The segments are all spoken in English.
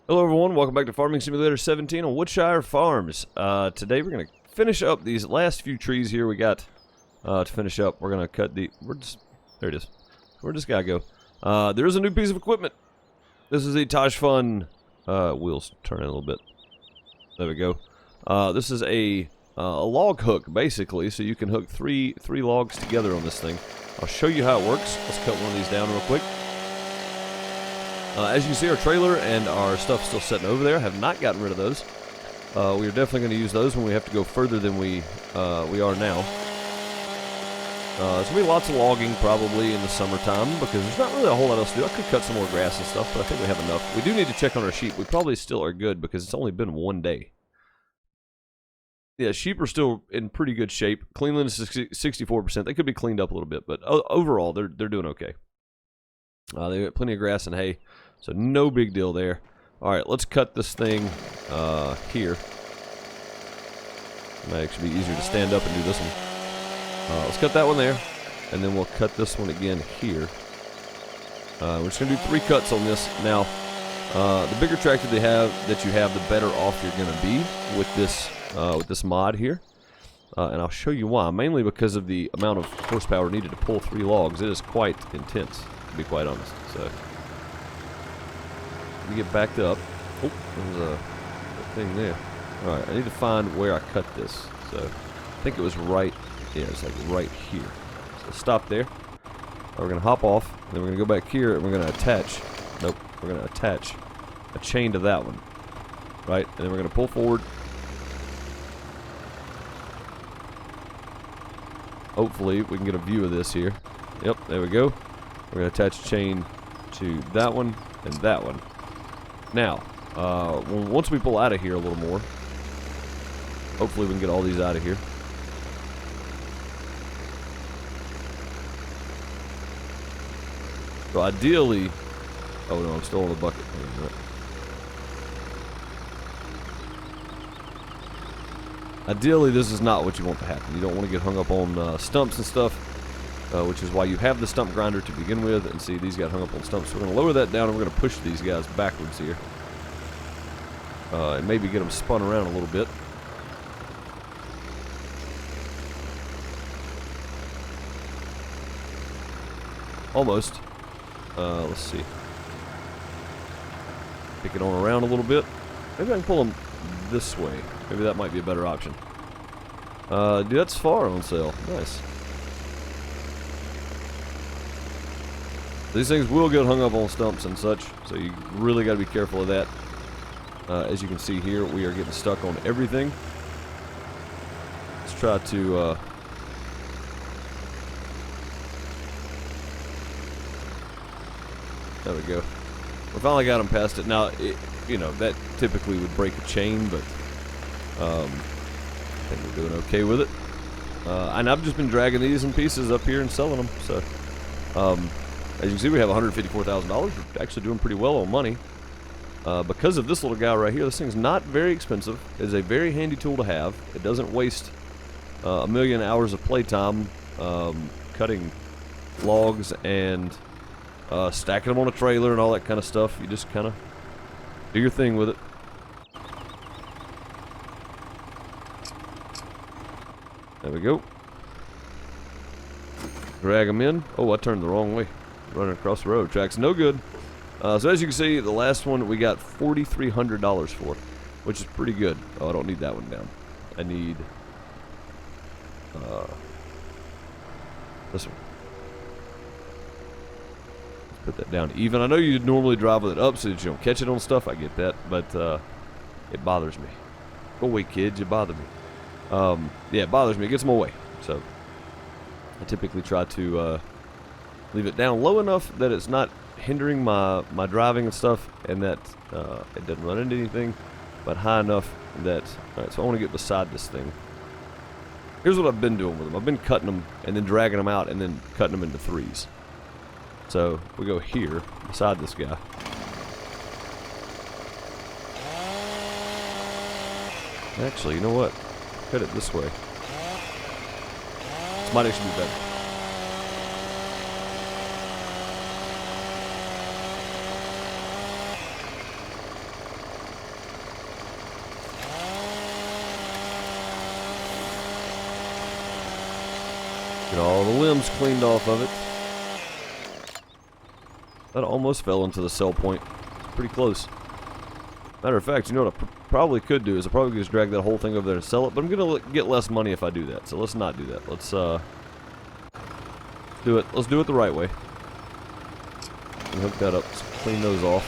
Hello everyone, welcome back to Farming Simulator 17 on Shire Farms. Today we're going to finish up these last few trees here we got to finish up. We're going to cut the... there it is. Where'd this guy go? There is a new piece of equipment. This is the Taj Fun... wheels turn in a little bit. There we go. This is a log hook, basically, so you can hook three logs together on this thing. I'll show you how it works. Let's cut one of these down real quick. As you can see, our trailer and our stuff still sitting over there. Have not gotten rid of those. We are definitely going to use those when we have to go further than we are now. There's going to be lots of logging probably in the summertime because there's not really a whole lot else to do. I could cut some more grass and stuff, but I think we have enough. We do need to check on our sheep. We probably still are good because it's only been one day. Yeah, sheep are still in pretty good shape. Cleanliness is 64%. They could be cleaned up a little bit, but overall, they're doing okay. They got plenty of grass and hay. So no big deal there. Alright, let's cut this thing here. It might actually be easier to stand up and do this one. Let's cut that one there. And then we'll cut this one again here. We're just going to do 3 cuts on this. Now, the bigger tractor you have, the better off you're going to be with this mod here. And I'll show you why. Mainly because of the amount of horsepower needed to pull 3 logs. It is quite intense, to be quite honest. So... we get backed up. Oh, there's a thing there. Alright, I need to find where I cut this. So, I think it was right, yeah, it's like right here. So, stop there. We're going to hop off, then we're going to go back here, and we're going to attach, nope, we're going to attach a chain to that one. Right, and then we're going to pull forward. Hopefully, we can get a view of this here. Yep, there we go. We're going to attach a chain to that one and that one. Now, once we pull out of here a little more, hopefully we can get all these out of here. So ideally, oh no, I'm still on the bucket. Ideally, this is not what you want to happen. You don't want to get hung up on stumps and stuff, which is why you have the stump grinder to begin with. And see, these got hung up on stumps. So we're going to lower that down and we're going to push these guys backwards here. And maybe get them spun around a little bit. Almost. Let's see. Pick it on around a little bit. Maybe I can pull them this way. Maybe that might be a better option. Dude, that's far on sale. Nice. These things will get hung up on stumps and such, so you really got to be careful of that. As you can see here, we are getting stuck on everything. Let's try to... there we go. We finally got them past it. Now, you know, that typically would break a chain, but I think we're doing okay with it. And I've just been dragging these in pieces up here and selling them, so... as you can see, we have $154,000. We're actually doing pretty well on money. Because of this little guy right here, this thing's not very expensive. It's a very handy tool to have. It doesn't waste a million hours of playtime cutting logs and stacking them on a trailer and all that kind of stuff. You just kind of do your thing with it. There we go. Drag them in. Oh, I turned the wrong way. Running across the road. Track's no good. So as you can see, the last one we got $4,300 for, which is pretty good. Oh, I don't need that one down. I need this one. Let's put that down even. I know you'd normally drive with it up so that you don't catch it on stuff. I get that, but it bothers me. Go away, kids. You bother me. Yeah, it bothers me. It gets them away. So I typically try to leave it down low enough that it's not hindering my driving and stuff, and that it doesn't run into anything, but high enough that... Alright, so I want to get beside this thing. Here's what I've been doing with them. I've been cutting them and then dragging them out and then cutting them into 3s. So we go here beside this guy. Actually, you know what? Cut it this way. This might actually be better. Get all the limbs cleaned off of it. That almost fell into the sell point. It's pretty close. Matter of fact, you know what I probably could do is I probably could just drag that whole thing over there and sell it, but I'm going to get less money if I do that, so let's not do that. Let's do it. Let's do it the right way. And hook that up. Just clean those off.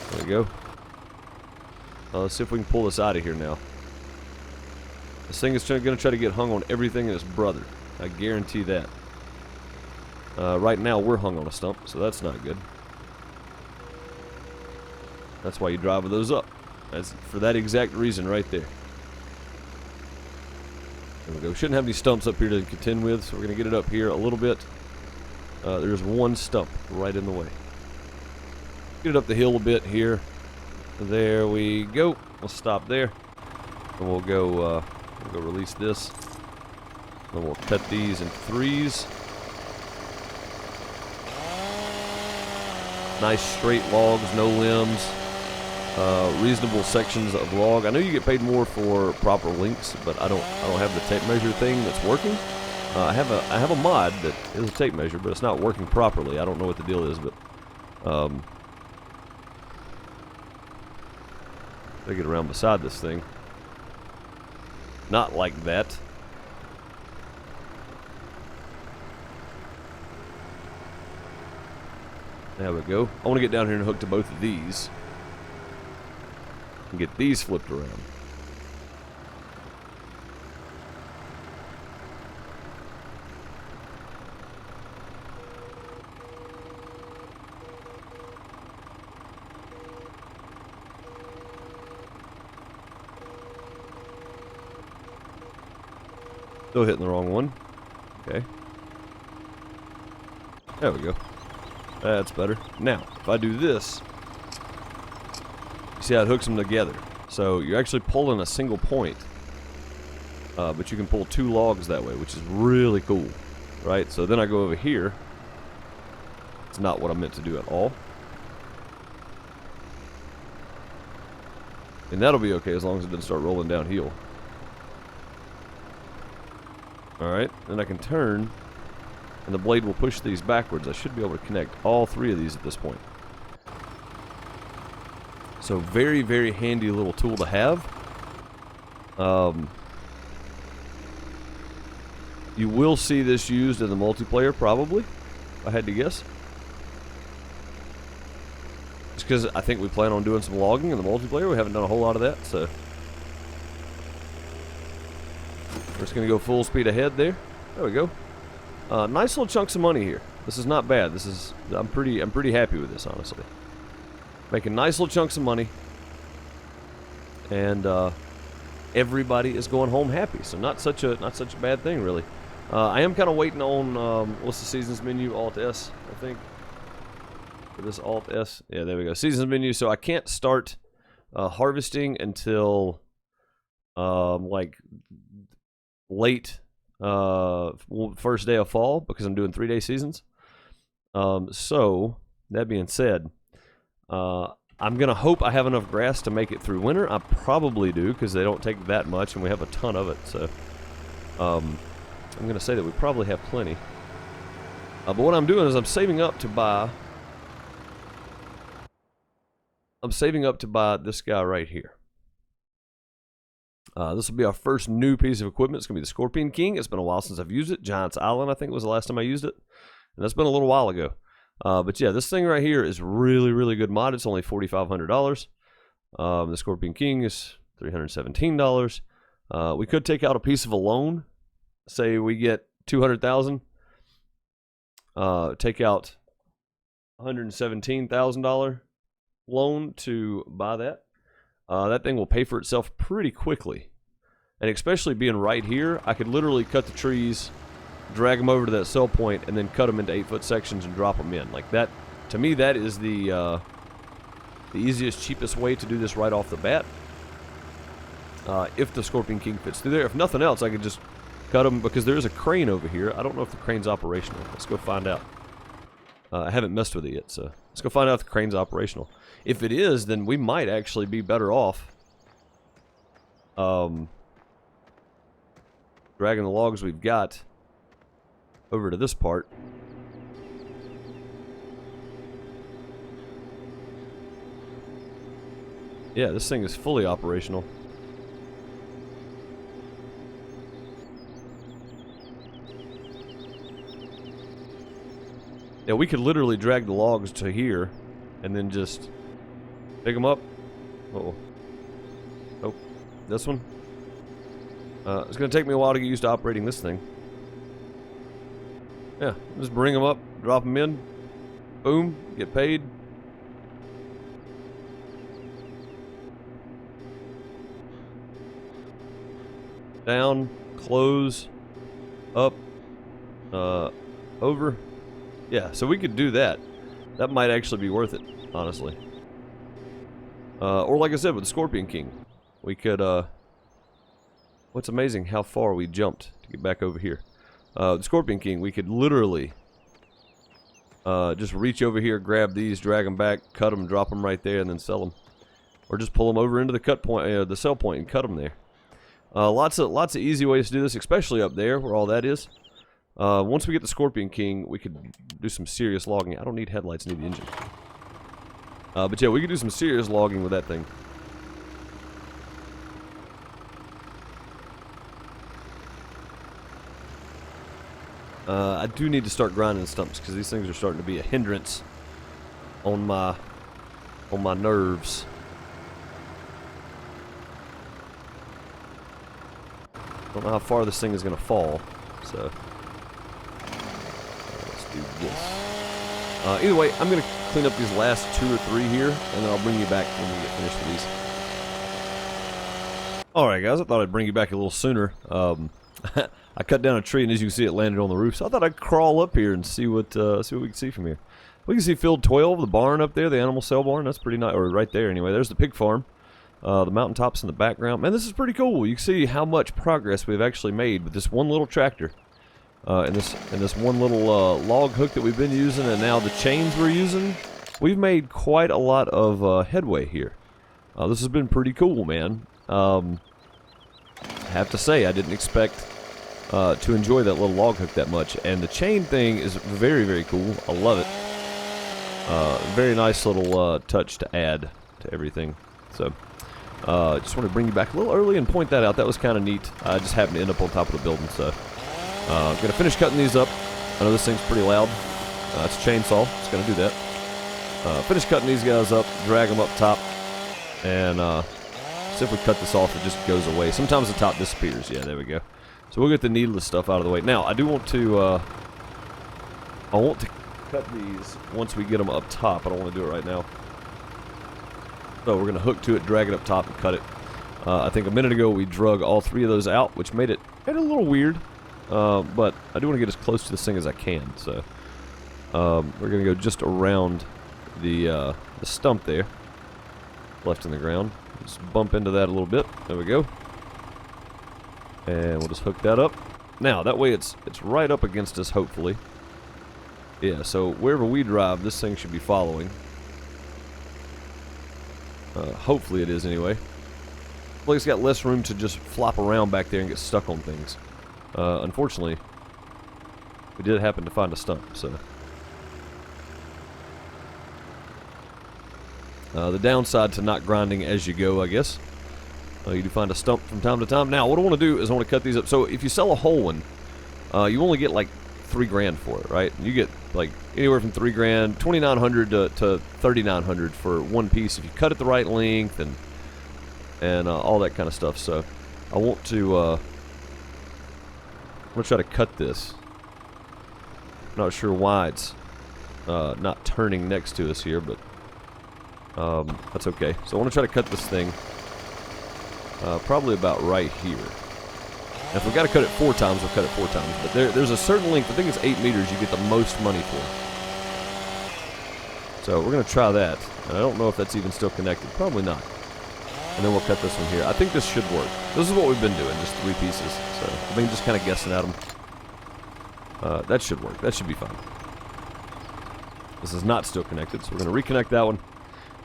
There we go. Let's see if we can pull this out of here now. This thing is going to try to get hung on everything in its brother. I guarantee that. Right now we're hung on a stump, so that's not good. That's why you drive those up. That's for that exact reason right there. There we go. Shouldn't have any stumps up here to contend with, so we're going to get it up here a little bit. There's one stump right in the way. Get it up the hill a bit here. There we go. We'll stop there. And we'll go release this. Then we'll cut these in threes. Nice straight logs, no limbs. Reasonable sections of log. I know you get paid more for proper lengths, but I don't have the tape measure thing that's working. I have a mod that is a tape measure, but it's not working properly. I don't know what the deal is, but I get around beside this thing. Not like that. There we go. I want to get down here and hook to both of these. And get these flipped around. Still hitting the wrong one. Okay. There we go. That's better. Now, if I do this, you see how it hooks them together. So you're actually pulling a single point, but you can pull two logs that way, which is really cool, right? So then I go over here. It's not what I meant to do at all. And that'll be okay as long as it doesn't start rolling downhill. Alright, then I can turn, and the blade will push these backwards. I should be able to connect all three of these at this point. So very, very handy little tool to have. You will see this used in the multiplayer, probably, if I had to guess. Just because I think we plan on doing some logging in the multiplayer. We haven't done a whole lot of that, so we're just going to go full speed ahead there. There we go. Nice little chunks of money here. This is not bad. This is I'm pretty happy with this, honestly. Making nice little chunks of money, and everybody is going home happy. So not such a bad thing, really. I am kind of waiting on what's the seasons menu? Alt S, I think. For this Alt S, yeah, there we go. Seasons menu. So I can't start harvesting until like late first day of fall, because I'm doing 3-day seasons. So that being said, I'm gonna hope I have enough grass to make it through winter. I probably do, because they don't take that much and we have a ton of it. So I'm gonna say that we probably have plenty. But what I'm doing is I'm saving up to buy this guy right here. This will be our first new piece of equipment. It's going to be the Scorpion King. It's been a while since I've used it. Giant's Island, I think, was the last time I used it. And that's been a little while ago. But yeah, this thing right here is really, really good mod. It's only $4,500. The Scorpion King is $317. We could take out a piece of a loan. Say we get $200,000. Take out $117,000 loan to buy that. That thing will pay for itself pretty quickly. And especially being right here, I could literally cut the trees, drag them over to that sell point, and then cut them into 8-foot sections and drop them in. Like that, to me, that is the easiest, cheapest way to do this right off the bat. If the Scorpion King fits through there. If nothing else, I could just cut them, because there is a crane over here. I don't know if the crane's operational. Let's go find out. I haven't messed with it yet, so let's go find out if the crane's operational. If it is, then we might actually be better off dragging the logs we've got over to this part. Yeah, this thing is fully operational. Yeah, we could literally drag the logs to here and then just pick them up. Uh-oh. Nope. This one. It's going to take me a while to get used to operating this thing. Yeah, just bring them up, drop them in. Boom, get paid. Down, close, up, over. Yeah, so we could do that. That might actually be worth it, honestly. Or like I said, with the Scorpion King, we could, what's amazing, how far we jumped to get back over here. The Scorpion King, we could literally just reach over here, grab these, drag them back, cut them, drop them right there, and then sell them. Or just pull them over into the cut point, the sell point, and cut them there. Lots of easy ways to do this, especially up there where all that is. Once we get the Scorpion King, we could do some serious logging. I don't need headlights, I need the engine. But yeah, we could do some serious logging with that thing. I do need to start grinding stumps because these things are starting to be a hindrance on my nerves. Don't know how far this thing is going to fall, so let's do this. Either way, I'm going to clean up these last 2 or 3 here, and then I'll bring you back when we get finished with these. Alright guys, I thought I'd bring you back a little sooner. I cut down a tree, and as you can see, it landed on the roof, so I thought I'd crawl up here and see what we can see from here. We can see field 12, the barn up there, the animal cell barn. That's pretty nice, or right there anyway. There's the pig farm. The mountaintops in the background. Man, this is pretty cool. You can see how much progress we've actually made with this one little tractor. And this one little log hook that we've been using, and now the chains we're using. We've made quite a lot of headway here. This has been pretty cool, man. I have to say, I didn't expect to enjoy that little log hook that much. And the chain thing is very, very cool. I love it. Very nice little touch to add to everything. So, just want to bring you back a little early and point that out. That was kind of neat. I just happened to end up on top of the building, so I'm going to finish cutting these up. I know this thing's pretty loud. It's a chainsaw. It's going to do that. Finish cutting these guys up, drag them up top, and see if we cut this off, it just goes away. Sometimes the top disappears. Yeah, there we go. So we'll get the needless stuff out of the way. Now, I do want to, cut these once we get them up top. I don't want to do it right now. So we're going to hook to it, drag it up top, and cut it. I think a minute ago we drug all 3 of those out, which made it a little weird. But I do want to get as close to this thing as I can. So we're going to go just around the stump there, left in the ground. Just bump into that a little bit. There we go. And we'll just hook that up. Now, that way it's right up against us, hopefully. Yeah, so wherever we drive, this thing should be following. Hopefully it is, anyway. Looks like it's got less room to just flop around back there and get stuck on things. Unfortunately, we did happen to find a stump, so. The downside to not grinding as you go, I guess. You do find a stump from time to time. Now, what I want to do is I want to cut these up. So, if you sell a whole one, you only get like $3 grand for it, right? You get like anywhere from $3 grand, $2,900 to $3,900 for one piece if you cut it the right length and all that kind of stuff. So, I want to I'm gonna try to cut this. Not sure why it's not turning next to us here, but that's okay. So I want to try to cut this thing probably about right here. Now, if we've got to cut it 4 times, we'll cut it 4 times. But there's a certain length, I think it's 8 meters, you get the most money for. So we're going to try that. And I don't know if that's even still connected. Probably not. And then we'll cut this one here. I think this should work. This is what we've been doing, just 3 pieces. So I've been just kind of guessing at them. That should work. That should be fine. This is not still connected, so we're going to reconnect that one.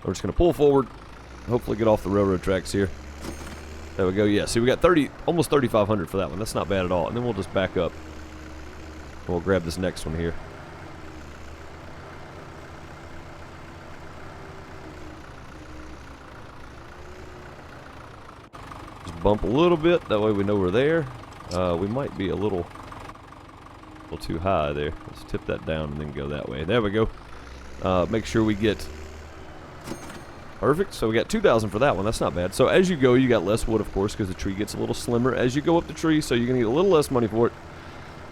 We're just going to pull forward, hopefully get off the railroad tracks here. There we go. Yeah, see, we got almost 3,500 for that one. That's not bad at all. And then we'll just back up. We'll grab this next one here. Just bump a little bit. That way we know we're there. We might be a little too high there. Let's tip that down and then go that way. There we go. Make sure we get... Perfect. So we got 2,000 for that one. That's not bad. So as you go, you got less wood, of course, because the tree gets a little slimmer as you go up the tree, so you're going to get a little less money for it.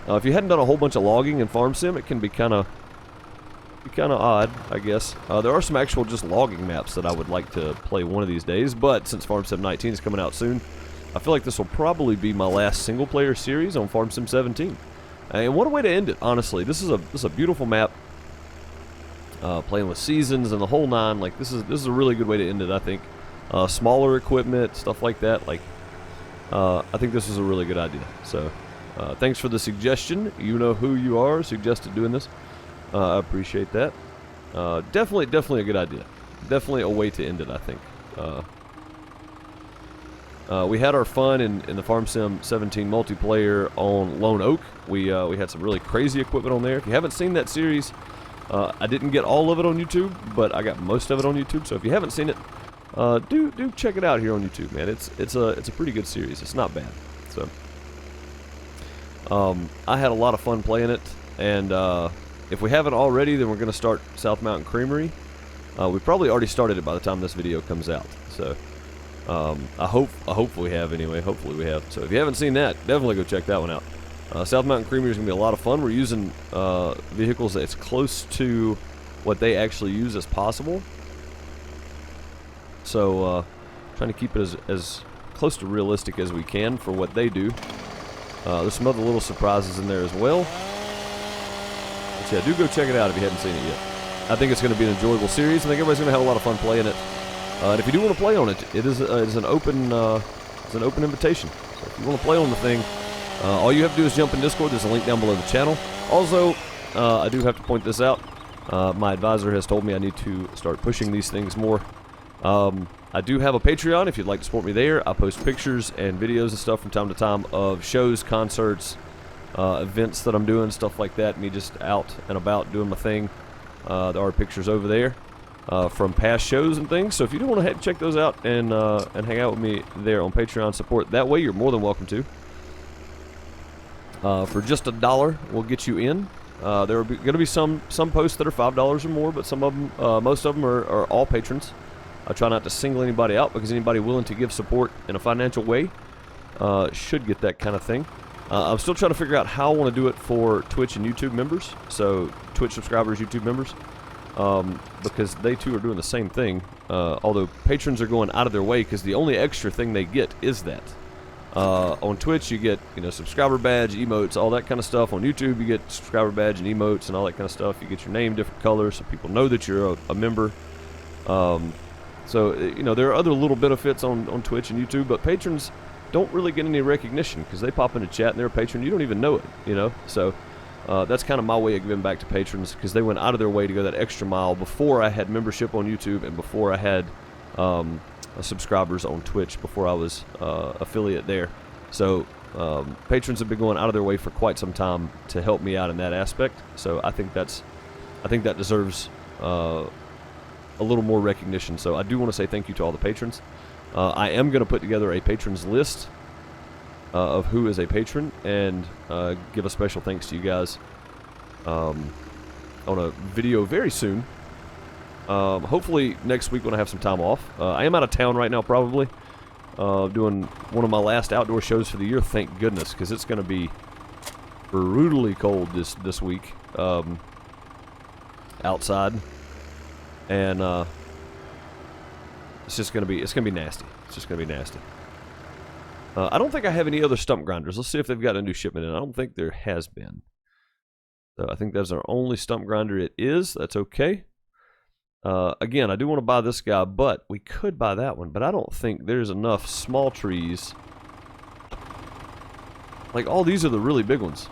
If you hadn't done a whole bunch of logging in Farm Sim, it can be kind of odd, I guess. There are some actual just logging maps that I would like to play one of these days, but since Farm Sim 19 is coming out soon, I feel like this will probably be my last single-player series on Farm Sim 17. And what a way to end it, honestly. This is a beautiful map. Playing with seasons and the whole nine, like this is a really good way to end it, I think. Smaller equipment, stuff like that, like I think this is a really good idea. So thanks for the suggestion. You know who you are, suggested doing this. I appreciate that. Definitely a good idea. Definitely a way to end it, I think. We had our fun in the Farm Sim 17 multiplayer on Lone Oak. We had some really crazy equipment on there. If you haven't seen that series, I didn't get all of it on YouTube, but I got most of it on YouTube. So if you haven't seen it, do check it out here on YouTube, man. It's a pretty good series. It's not bad. So I had a lot of fun playing it, and if we haven't already, then we're going to start South Mountain Creamery. We probably already started it by the time this video comes out. So I hope we have anyway. Hopefully we have. So if you haven't seen that, definitely go check that one out. South Mountain Creamery is going to be a lot of fun. We're using vehicles that's close to what they actually use as possible. So trying to keep it as close to realistic as we can for what they do. There's some other little surprises in there as well. But yeah, do go check it out if you haven't seen it yet. I think it's going to be an enjoyable series. I think everybody's going to have a lot of fun playing it. And if you do want to play on it, it is an open invitation. So if you want to play on the thing, all you have to do is jump in Discord. There's a link down below the channel. Also, I do have to point this out. My advisor has told me I need to start pushing these things more. I do have a Patreon if you'd like to support me there. I post pictures and videos and stuff from time to time of shows, concerts, events that I'm doing, stuff like that. Me just out and about doing my thing. There are pictures over there from past shows and things. So if you do want to check those out and hang out with me there on Patreon, support that way, you're more than welcome to. For just $1, we'll get you in. There are going to be some posts that are $5 or more, but some of them, most of them are all patrons. I try not to single anybody out because anybody willing to give support in a financial way should get that kind of thing. I'm still trying to figure out how I want to do it for Twitch and YouTube members. So Twitch subscribers, YouTube members, because they too are doing the same thing. Although patrons are going out of their way because the only extra thing they get is that. On Twitch, you get, subscriber badge, emotes, all that kind of stuff. On YouTube, you get subscriber badge and emotes and all that kind of stuff. You get your name different colors so people know that you're a member. So, there are other little benefits on Twitch and YouTube, but patrons don't really get any recognition because they pop into chat and they're a patron. You don't even know it, So, that's kind of my way of giving back to patrons because they went out of their way to go that extra mile before I had membership on YouTube and before I had subscribers on Twitch, before I was affiliate there. So patrons have been going out of their way for quite some time to help me out in that aspect. So I think that deserves a little more recognition. So I do want to say thank you to all the patrons. I am going to put together a patrons list of who is a patron and give a special thanks to you guys on a video very soon. Hopefully next week when I have some time off. I am out of town right now, probably doing one of my last outdoor shows for the year, thank goodness, because it's going to be brutally cold this week outside, and it's going to be nasty. It's just going to be nasty. I don't think I have any other stump grinders. Let's see if they've got a new shipment in. I don't think there has been. So I think that's our only stump grinder. It is. That's okay. Again, I do want to buy this guy, but we could buy that one, but I don't think there's enough small trees. Like, all these are the really big ones.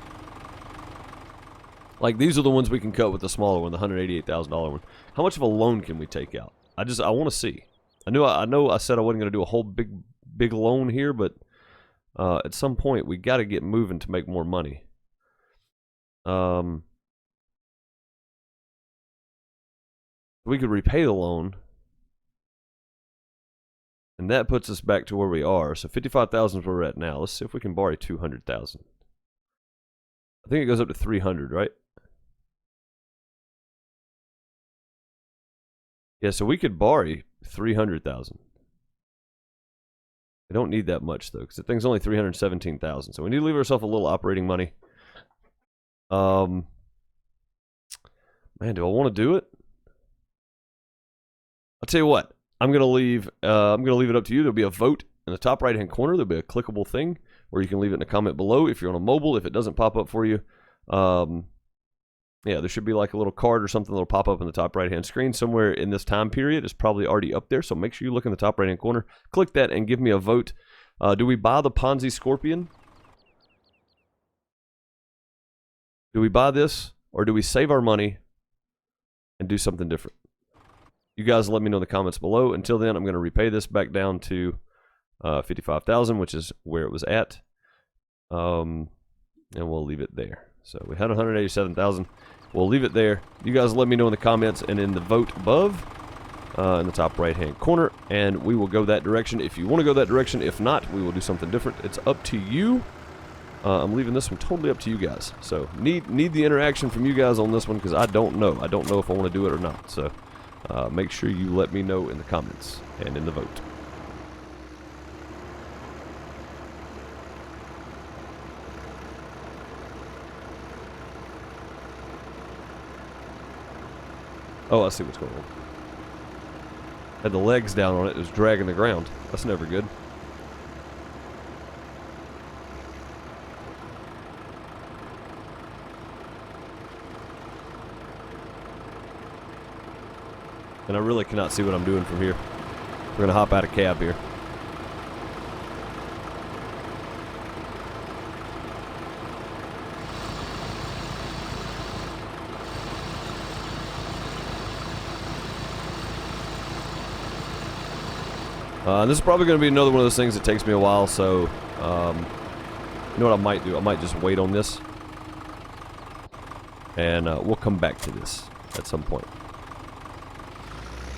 Like, these are the ones we can cut with the smaller one, the $188,000 one. How much of a loan can we take out? I want to see. I know I said I wasn't going to do a whole big big loan here, but at some point we got to get moving to make more money. We could repay the loan, and that puts us back to where we are. So 55,000 is where we're at now. Let's see if we can borrow 200,000. I think it goes up to 300, right? Yeah, so we could borrow 300,000. I don't need that much though, because the thing's only 317,000. So we need to leave ourselves a little operating money. Man, do I want to do it? I'll tell you what. I'm gonna leave it up to you. There'll be a vote in the top right-hand corner. There'll be a clickable thing where you can leave it in a comment below. If you're on a mobile, if it doesn't pop up for you, yeah, there should be like a little card or something that'll pop up in the top right-hand screen somewhere in this time period. It's probably already up there, so make sure you look in the top right-hand corner. Click that and give me a vote. Do we buy the Ponzi Scorpion? Do we buy this, or do we save our money and do something different? You guys let me know in the comments below. Until then, I'm going to repay this back down to 55,000, which is where it was at. And we'll leave it there. So we had 187,000. We'll leave it there. You guys let me know in the comments and in the vote above in the top right-hand corner, and we will go that direction if you want to go that direction. If not, we will do something different. It's up to you. I'm leaving this one totally up to you guys. So need the interaction from you guys on this one, because I don't know. I don't know if I want to do it or not. So make sure you let me know in the comments and in the vote. Oh, I see what's going on. Had the legs down on it. It was dragging the ground. That's never good. And I really cannot see what I'm doing from here. We're going to hop out of cab here. This is probably going to be another one of those things that takes me a while, so you know what I might do? I might just wait on this, and we'll come back to this at some point.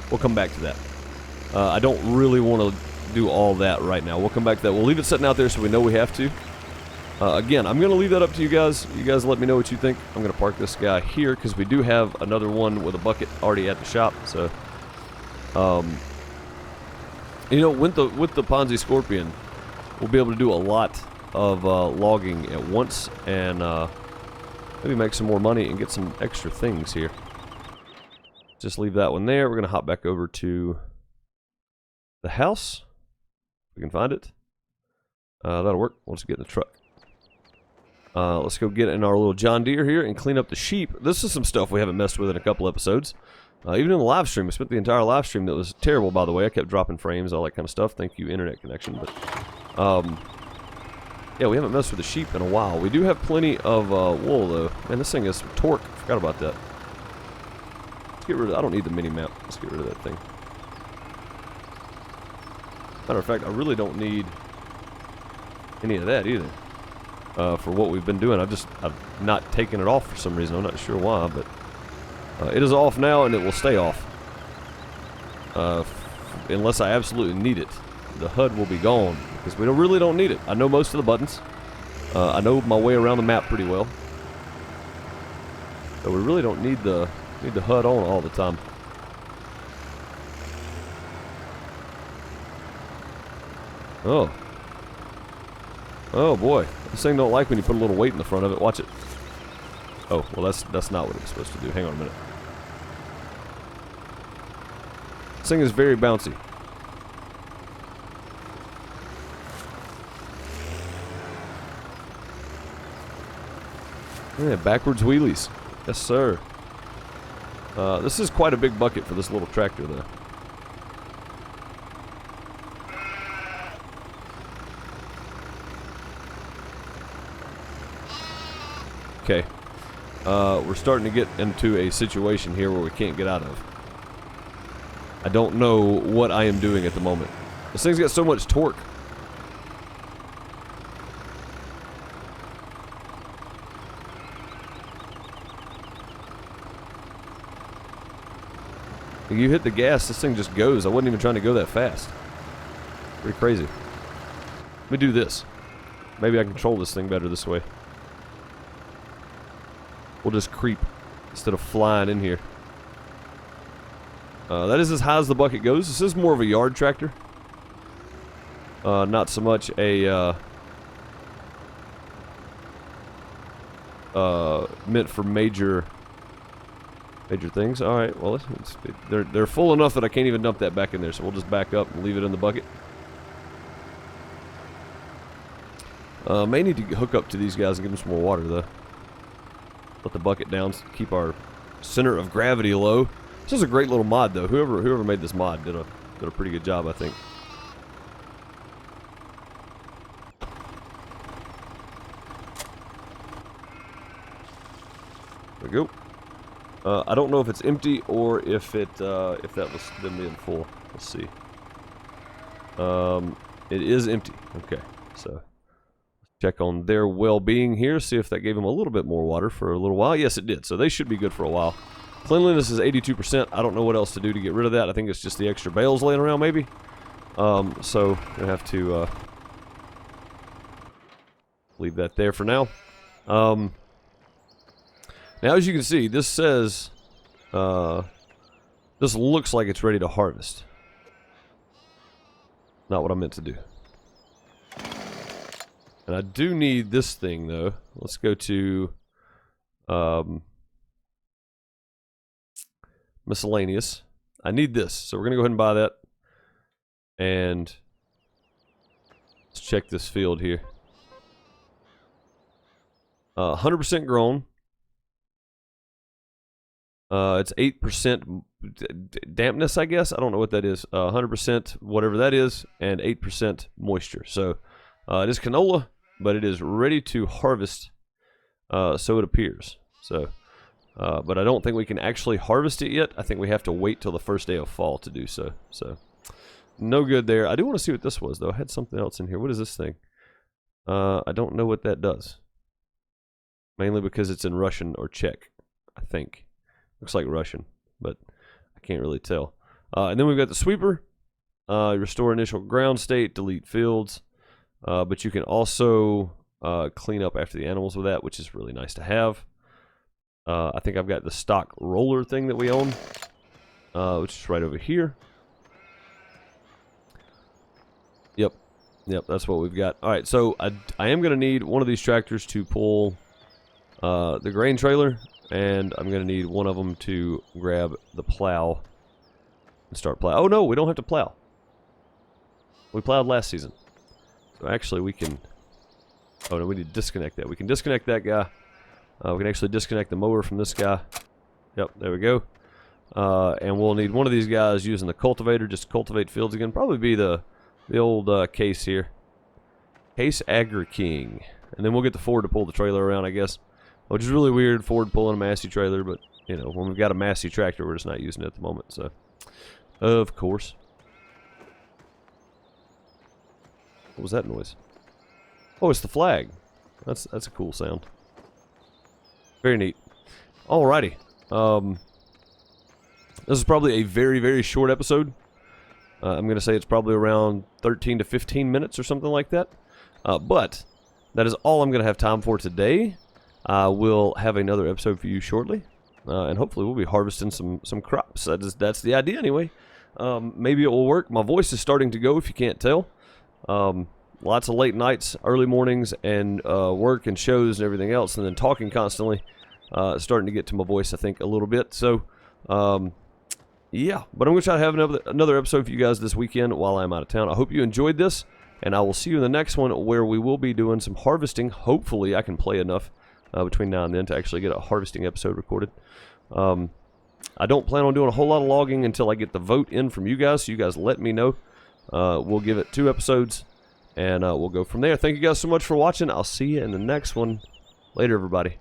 We'll come back to that. I don't really want to do all that right now. We'll come back to that. We'll leave it sitting out there so we know we have to. Again, I'm going to leave that up to you guys. You guys let me know what you think. I'm going to park this guy here because we do have another one with a bucket already at the shop. So, you know, with the Ponzi Scorpion, we'll be able to do a lot of logging at once and maybe make some more money and get some extra things here. Just leave that one there. We're going to hop back over to the house. If we can find it. That'll work. We'll just get in the truck. Let's go get in our little John Deere here and clean up the sheep. This is some stuff we haven't messed with in a couple episodes. Even in the live stream, I spent the entire live stream that was terrible, by the way. I kept dropping frames, all that kind of stuff. Thank you, internet connection. But yeah, we haven't messed with the sheep in a while. We do have plenty of wool, though. Man, this thing has some torque. Forgot about that. Let's get rid of. I don't need the mini map. Let's get rid of that thing. Matter of fact, I really don't need any of that either. For what we've been doing, I've not taken it off for some reason. I'm not sure why, but it is off now, and it will stay off unless I absolutely need it. The HUD will be gone because we really don't need it. I know most of the buttons. I know my way around the map pretty well, but we really don't need the HUD on all the time. Oh. Oh boy, this thing don't like when you put a little weight in the front of it. Watch it. Oh, well that's not what it was supposed to do. Hang on a minute. This thing is very bouncy. Yeah, backwards wheelies. Yes, sir. This is quite a big bucket for this little tractor, though. Okay. We're starting to get into a situation here where we can't get out of. I don't know what I am doing at the moment. This thing's got so much torque When you hit the gas, this thing just goes. I wasn't even trying to go that fast. Pretty crazy. Let me do this. Maybe I can control this thing better this way. We'll just creep instead of flying in here. That is as high as the bucket goes. This is more of a yard tractor. Not so much a meant for major things. All right, well, they're full enough that I can't even dump that back in there, so we'll just back up and leave it in the bucket. May need to hook up to these guys and give them some more water, though. Let the bucket down, keep our center of gravity low. This is a great little mod, though. Whoever made this mod did a pretty good job, I think. There we go. I don't know if it's empty or if that was them being full. Let's see. It is empty. Okay, so check on their well-being here. See if that gave them a little bit more water for a little while. Yes, it did. So they should be good for a while. Cleanliness is 82%. I don't know what else to do to get rid of that. I think it's just the extra bales laying around, maybe. So I'm gonna have to leave that there for now. Now, as you can see, this says this looks like it's ready to harvest. Not what I meant to do. And I do need this thing, though. Let's go to miscellaneous. I need this, so we're going to go ahead and buy that. And let's check this field here. 100% grown. It's 8% dampness, I guess. I don't know what that is. 100%, whatever that is, and 8% moisture. So it is canola, but it is ready to harvest, so it appears. So, but I don't think we can actually harvest it yet. I think we have to wait till the first day of fall to do so. So, no good there. I do want to see what this was, though. I had something else in here. What is this thing? I don't know what that does. Mainly because it's in Russian or Czech, I think. Looks like Russian, but I can't really tell. And then we've got the sweeper. Restore initial ground state, delete fields. But you can also clean up after the animals with that, which is really nice to have. I think I've got the stock roller thing that we own, which is right over here. Yep, that's what we've got. All right, so I am going to need one of these tractors to pull the grain trailer, and I'm going to need one of them to grab the plow and start plow. Oh no, we don't have to plow. We plowed last season. So actually we can... Oh no, we need to disconnect that. We can disconnect that guy. We can actually disconnect the mower from this guy. Yep, there we go. And we'll need one of these guys using the cultivator just to cultivate fields again. Probably be the old case here. Case Agri King. And then we'll get the Ford to pull the trailer around, I guess. Which is really weird, Ford pulling a Massey trailer, but, you know, when we've got a Massey tractor, we're just not using it at the moment, so. Of course. What was that noise? Oh, it's the flag. That's a cool sound. Very neat. Alrighty. This is probably a very, very short episode. I'm going to say it's probably around 13 to 15 minutes or something like that. But that is all I'm going to have time for today. We'll have another episode for you shortly. And hopefully we'll be harvesting some crops. That's the idea anyway. Maybe it will work. My voice is starting to go if you can't tell. Lots of late nights, early mornings, and work and shows and everything else, and then talking constantly. Starting to get to my voice, I think, a little bit. So, yeah. But I'm going to try to have another episode for you guys this weekend while I'm out of town. I hope you enjoyed this, and I will see you in the next one where we will be doing some harvesting. Hopefully I can play enough between now and then to actually get a harvesting episode recorded. I don't plan on doing a whole lot of logging until I get the vote in from you guys, so you guys let me know. We'll give it 2 episodes, and we'll go from there. Thank you guys so much for watching. I'll see you in the next one. Later, everybody.